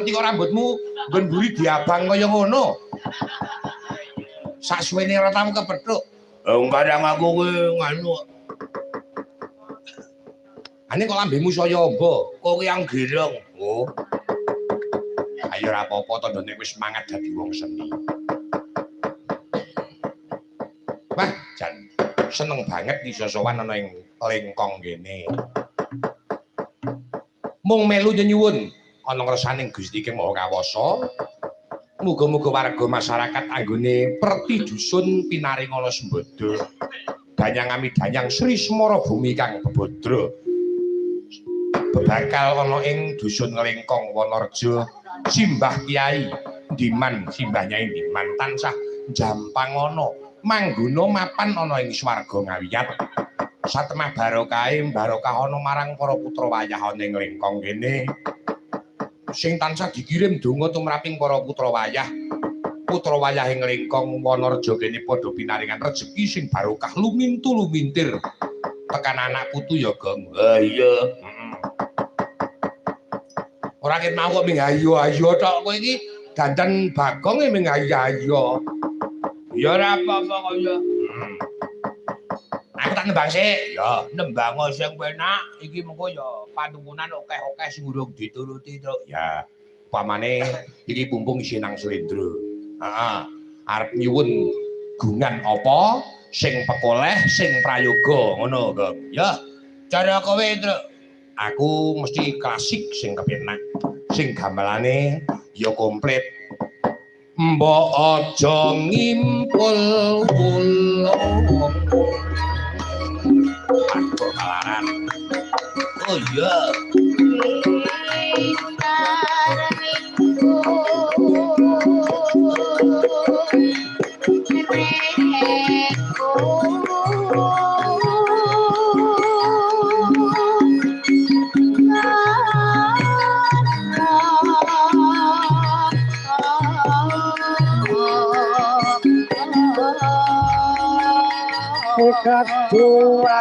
Iki kok rambutmu nggon mburi diabang kaya ngono. Sasuwene ratamu kepethuk. Kadang aku kuwi nganu. Ane kok lambemu saya amba? Kok yang girang. Oh. Ayo ora apa-apa tandane wis semangat dadi wong seni. Wah, jan seneng banget bisa sowan ana ing lengkong kene. Mung melu nyuwun ana ngersaning Gusti King Maha Kawasa. Muga-muga warga masyarakat anggone perti dusun pinaringana sembada. Danyang Amidanyang Sri Semara Bumi kang bebodro. Bebakal ana ing dusun Nglengkong Wonorejo simbah Kyai Diman simbah Nyai Diman tansah jampang ana mangguna mapan ana ing swarga ngawiyat. Satemah barokahe barokah ana marang para putra wayah ana ing Nglengkong kene. Sing tansah dikirim donga tumraping para putra wayah ing Nglengkong Wonorejo kene padha pinaringan rejeki sing barokah lumintu-lumintir tekan anak putu ya Gong. Ha iya. Ora ket mau kok ming ayo-ayo tok kowe iki dandan Bagong ming ayo-ayo. Ya ora apa-apa kok ya. Aku tak nembang sik. Ya, nembang sing penak iki mengko ya panuwunan akeh-akeh sing urung dituruti to. Ya, upamane iki pumpung isi nang slendro. Heeh. Arep nyuwun gungan apa sing pekoleh sing prayoga ngono, Gong. Ya, cara kowe, Truk. Aku mesti klasik sing kepenak. Sing gamelane ya komplit. Mbok aja ngimpul ulung. Aku kalaran. Oh iya. Kedua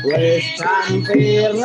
Wis cantik